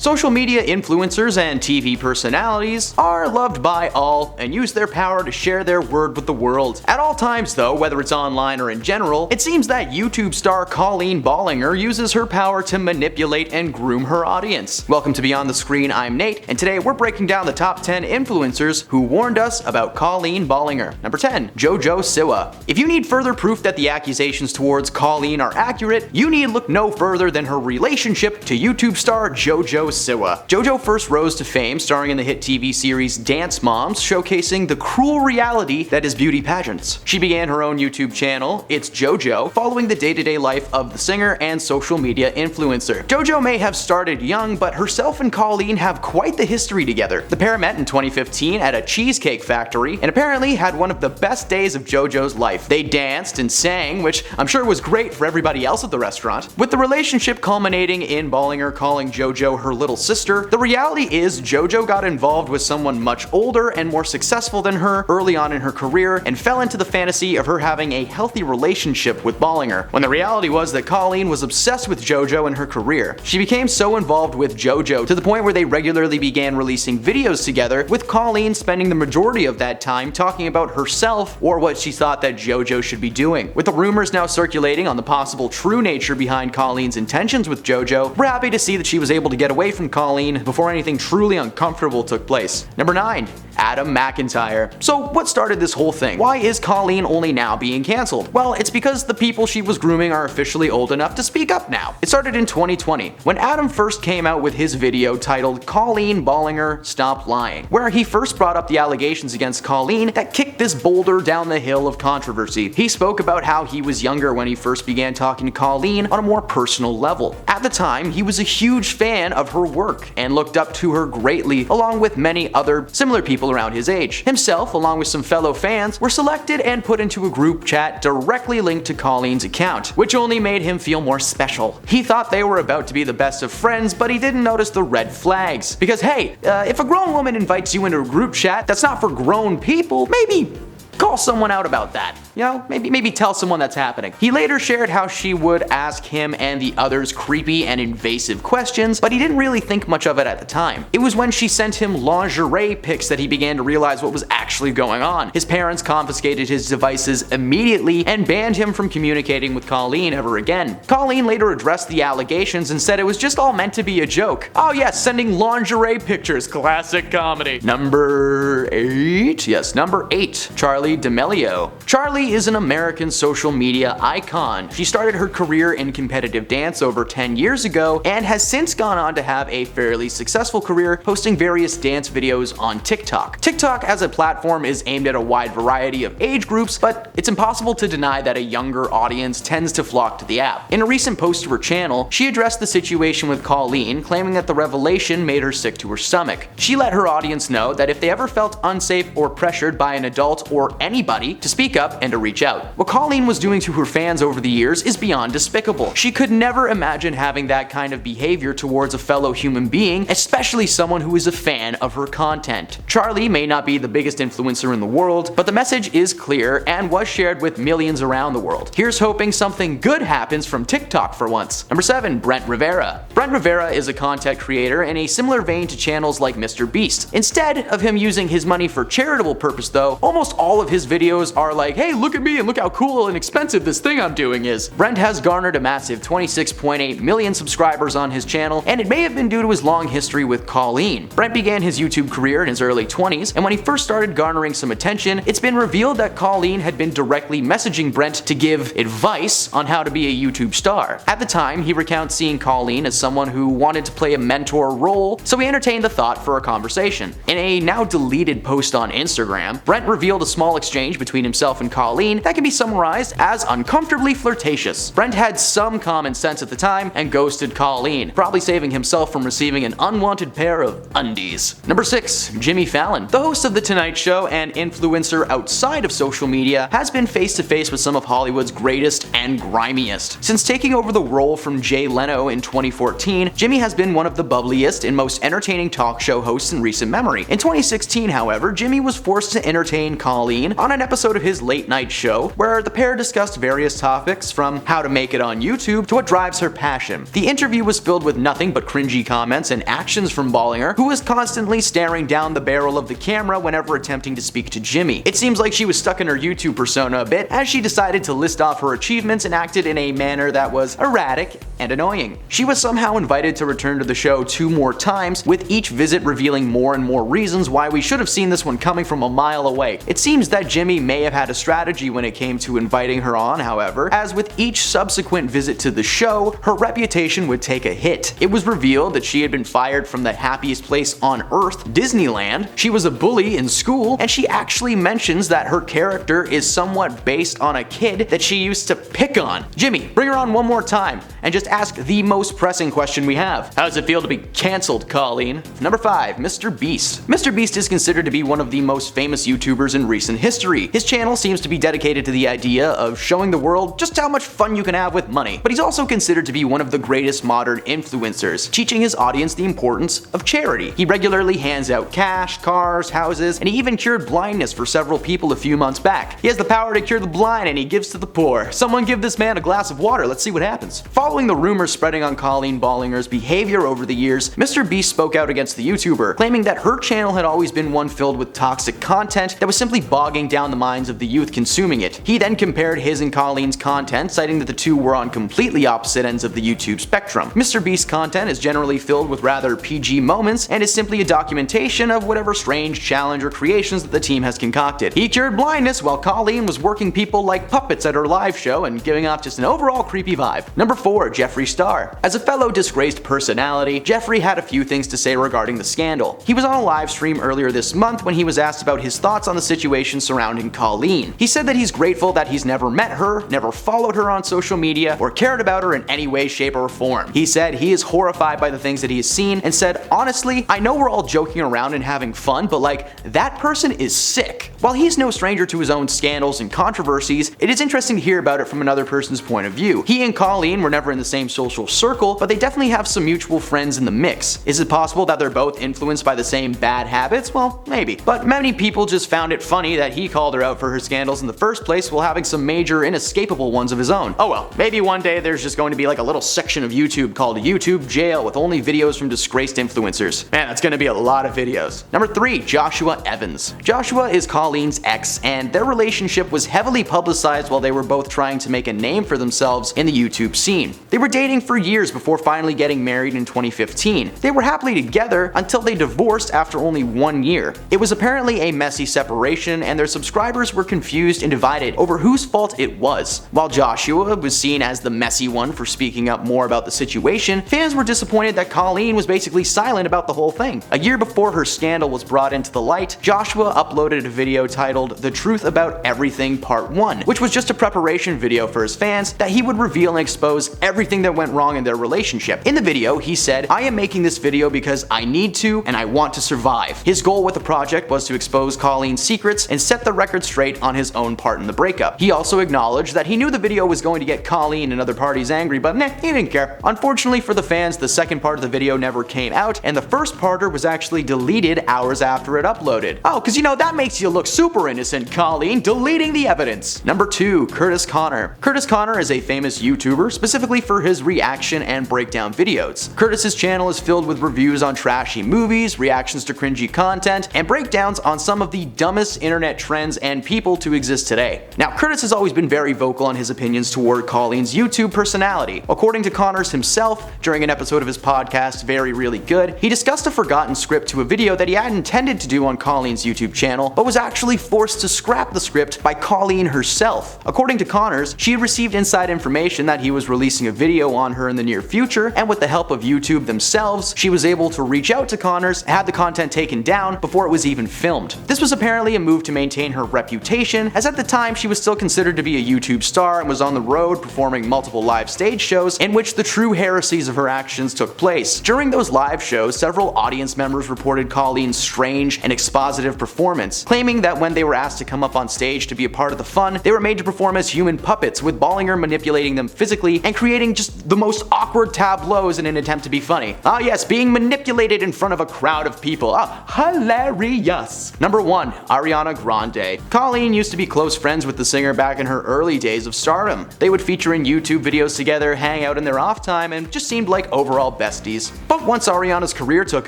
Social media influencers and TV personalities are loved by all and use their power to share their word with the world. At all times though, whether it's online or in general, it seems that YouTube star Colleen Ballinger uses her power to manipulate and groom her audience. Welcome to Beyond the Screen, I'm Nate, and today we're breaking down the top 10 influencers who warned us about Colleen Ballinger. Number 10. Jojo Siwa. If you need further proof that the accusations towards Colleen are accurate, you need look no further than her relationship to YouTube star Jojo Siwa. Jojo first rose to fame starring in the hit TV series Dance Moms, showcasing the cruel reality that is beauty pageants. She began her own YouTube channel, It's Jojo, following the day-to-day life of the singer and social media influencer. Jojo may have started young, but herself and Colleen have quite the history together. The pair met in 2015 at a cheesecake factory and apparently had one of the best days of Jojo's life. They danced and sang, which I'm sure was great for everybody else at the restaurant. With the relationship culminating in Ballinger calling Jojo her little sister, the reality is Jojo got involved with someone much older and more successful than her early on in her career and fell into the fantasy of her having a healthy relationship with Ballinger, when the reality was that Colleen was obsessed with Jojo and her career. She became so involved with Jojo to the point where they regularly began releasing videos together, with Colleen spending the majority of that time talking about herself or what she thought that Jojo should be doing. With the rumors now circulating on the possible true nature behind Colleen's intentions with Jojo, we're happy to see that she was able to get away from Colleen before anything truly uncomfortable took place. Number 9. Adam McIntyre. So what started this whole thing? Why is Colleen only now being cancelled? Well, it's because the people she was grooming are officially old enough to speak up now. It started in 2020, when Adam first came out with his video titled Colleen Ballinger Stop Lying, where he first brought up the allegations against Colleen that kicked this boulder down the hill of controversy. He spoke about how he was younger when he first began talking to Colleen on a more personal level. At the time, he was a huge fan of her work and looked up to her greatly, along with many other similar people around his age. Himself, along with some fellow fans, were selected and put into a group chat directly linked to Colleen's account, which only made him feel more special. He thought they were about to be the best of friends, but he didn't notice the red flags. Because hey, if a grown woman invites you into a group chat that's not for grown people, maybe call someone out about that. You know, maybe tell someone that's happening. He later shared how she would ask him and the others creepy and invasive questions, but he didn't really think much of it at the time. It was when she sent him lingerie pics that he began to realize what was actually going on. His parents confiscated his devices immediately and banned him from communicating with Colleen ever again. Colleen later addressed the allegations and said it was just all meant to be a joke. Oh yes, sending lingerie pictures, classic comedy. Number 8? Yes, number 8. Charli D'Amelio. Charli is an American social media icon. She started her career in competitive dance over 10 years ago and has since gone on to have a fairly successful career posting various dance videos on TikTok. TikTok as a platform is aimed at a wide variety of age groups, but it's impossible to deny that a younger audience tends to flock to the app. In a recent post to her channel, she addressed the situation with Colleen, claiming that the revelation made her sick to her stomach. She let her audience know that if they ever felt unsafe or pressured by an adult or anybody, to speak up and to reach out. What Colleen was doing to her fans over the years is beyond despicable. She could never imagine having that kind of behavior towards a fellow human being, especially someone who is a fan of her content. Charli may not be the biggest influencer in the world, but the message is clear and was shared with millions around the world. Here's hoping something good happens from TikTok for once. Number 7. Brent Rivera. Brent Rivera is a content creator in a similar vein to channels like Mr. Beast. Instead of him using his money for charitable purpose though, almost all of his videos are like, hey, look at me and look how cool and expensive this thing I'm doing is. Brent has garnered a massive 26.8 million subscribers on his channel, and it may have been due to his long history with Colleen. Brent began his YouTube career in his early 20s, and when he first started garnering some attention, it's been revealed that Colleen had been directly messaging Brent to give advice on how to be a YouTube star. At the time, he recounts seeing Colleen as someone who wanted to play a mentor role, so he entertained the thought for a conversation. In a now deleted post on Instagram, Brent revealed a small exchange between himself and Colleen that can be summarized as uncomfortably flirtatious. Brent had some common sense at the time and ghosted Colleen, probably saving himself from receiving an unwanted pair of undies. Number 6. Jimmy Fallon. The host of The Tonight Show and influencer outside of social media has been face to face with some of Hollywood's greatest and grimiest. Since taking over the role from Jay Leno in 2014, Jimmy has been one of the bubbliest and most entertaining talk show hosts in recent memory. In 2016, however, Jimmy was forced to entertain Colleen on an episode of his late night Night show, where the pair discussed various topics from how to make it on YouTube to what drives her passion. The interview was filled with nothing but cringy comments and actions from Ballinger, who was constantly staring down the barrel of the camera whenever attempting to speak to Jimmy. It seems like she was stuck in her YouTube persona a bit, as she decided to list off her achievements and acted in a manner that was erratic and annoying. She was somehow invited to return to the show 2 more times, with each visit revealing more and more reasons why we should have seen this one coming from a mile away. It seems that Jimmy may have had a strategy when it came to inviting her on, however, as with each subsequent visit to the show, her reputation would take a hit. It was revealed that she had been fired from the happiest place on earth, Disneyland. She was a bully in school, and she actually mentions that her character is somewhat based on a kid that she used to pick on. Jimmy, bring her on one more time and just ask the most pressing question we have. How does it feel to be cancelled, Colleen? Number 5, Mr. Beast. Mr. Beast is considered to be one of the most famous YouTubers in recent history. His channel seems to be dedicated to the idea of showing the world just how much fun you can have with money, but he's also considered to be one of the greatest modern influencers, teaching his audience the importance of charity. He regularly hands out cash, cars, houses, and he even cured blindness for several people a few months back. He has the power to cure the blind and he gives to the poor. Someone give this man a glass of water, let's see what happens. Following the rumors spreading on Colleen Ballinger's behavior over the years, Mr. Beast spoke out against the YouTuber, claiming that her channel had always been one filled with toxic content that was simply bogging down the minds of the youth consuming it. He then compared his and Colleen's content, citing that the two were on completely opposite ends of the YouTube spectrum. Mr. Beast's content is generally filled with rather PG moments and is simply a documentation of whatever strange challenge or creations that the team has concocted. He cured blindness while Colleen was working people like puppets at her live show and giving off just an overall creepy vibe. Number 4, Jeffree Star. As a fellow disgraced personality, Jeffree had a few things to say regarding the scandal. He was on a live stream earlier this month when he was asked about his thoughts on the situation surrounding Colleen. He said that he's grateful that he's never met her, never followed her on social media, or cared about her in any way, shape, or form. He said he is horrified by the things that he has seen and said, honestly, I know we're all joking around and having fun, but like, that person is sick. While he's no stranger to his own scandals and controversies, it is interesting to hear about it from another person's point of view. He and Colleen were never in the same social circle, but they definitely have some mutual friends in the mix. Is it possible that they're both influenced by the same bad habits? Well, maybe. But many people just found it funny that he called her out for her scandals in the first place while having some major inescapable ones of his own. Oh well, maybe one day there's just going to be like a little section of YouTube called YouTube Jail with only videos from disgraced influencers. Man, that's gonna be a lot of videos. Number 3, Joshua Evans. Joshua is Colleen's ex, and their relationship was heavily publicized while they were both trying to make a name for themselves in the YouTube scene. They were dating for years before finally getting married in 2015. They were happily together until they divorced after only 1 year. It was apparently a messy separation, and their subscribers were confused and divided over whose fault it was. While Joshua was seen as the messy one for speaking up more about the situation, fans were disappointed that Colleen was basically silent about the whole thing. A year before her scandal was brought into the light, Joshua uploaded a video titled The Truth About Everything Part 1, which was just a preparation video for his fans that he would reveal and expose everything that went wrong in their relationship. In the video, he said, I am making this video because I need to and I want to survive. His goal with the project was to expose Colleen's secrets and set the record straight on his own part in the breakup. He also acknowledged that he knew the video was going to get Colleen and other parties angry, but he didn't care. Unfortunately for the fans, the second part of the video never came out, and the first parter was actually deleted hours after it uploaded. Oh, cause you know, that makes you look super innocent, Colleen, deleting the evidence. Number 2, Kurtis Conner. Kurtis Conner is a famous YouTuber, specifically for his reaction and breakdown videos. Kurtis's channel is filled with reviews on trashy movies, reactions to cringy content, and breakdowns on some of the dumbest internet trends and people to exist today. Now, Kurtis has always been very vocal on his opinions toward Colleen's YouTube personality. According to Connors himself, during an episode of his podcast, Very Really Good, he discussed a forgotten script to a video that he had intended to do on Colleen's YouTube channel, but was actually forced to scrap the script by Colleen herself. According to Connors, she received inside information that he was releasing a video on her in the near future, and with the help of YouTube themselves, she was able to reach out to Connors and had the content taken down before it was even filmed. This was apparently a move to maintain her reputation, as at the time she was still considered to be a YouTube star and was on the road performing multiple live stage shows in which the true heresies of her actions took place. During those live shows, several audience members reported Colleen's strange and expositive performance, claiming that when they were asked to come up on stage to be a part of the fun, they were made to perform as human puppets, with Ballinger manipulating them physically and creating creating just the most awkward tableaus in an attempt to be funny. Ah yes, being manipulated in front of a crowd of people. Hilarious! Number 1. Ariana Grande. Colleen used to be close friends with the singer back in her early days of stardom. They would feature in YouTube videos together, hang out in their off time, and just seemed like overall besties. But once Ariana's career took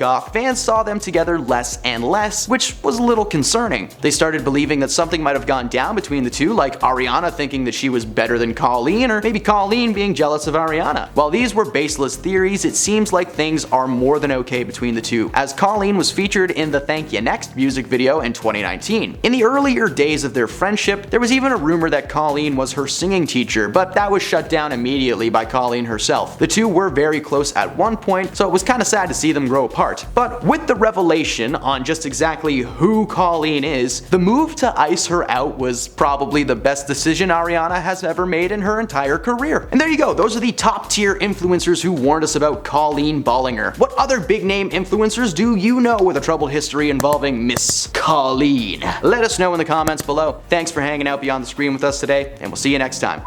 off, fans saw them together less and less, which was a little concerning. They started believing that something might have gone down between the two, like Ariana thinking that she was better than Colleen, or maybe Colleen being jealous of Ariana. While these were baseless theories, it seems like things are more than okay between the two, as Colleen was featured in the Thank You Next music video in 2019. In the earlier days of their friendship, there was even a rumor that Colleen was her singing teacher, but that was shut down immediately by Colleen herself. The two were very close at one point, so it was kinda sad to see them grow apart. But with the revelation on just exactly who Colleen is, the move to ice her out was probably the best decision Ariana has ever made in her entire career. And there you go, those are the top tier influencers who warned us about Colleen Ballinger. What other big name influencers do you know with a troubled history involving Miss Colleen? Let us know in the comments below. Thanks for hanging out beyond the screen with us today, and we'll see you next time.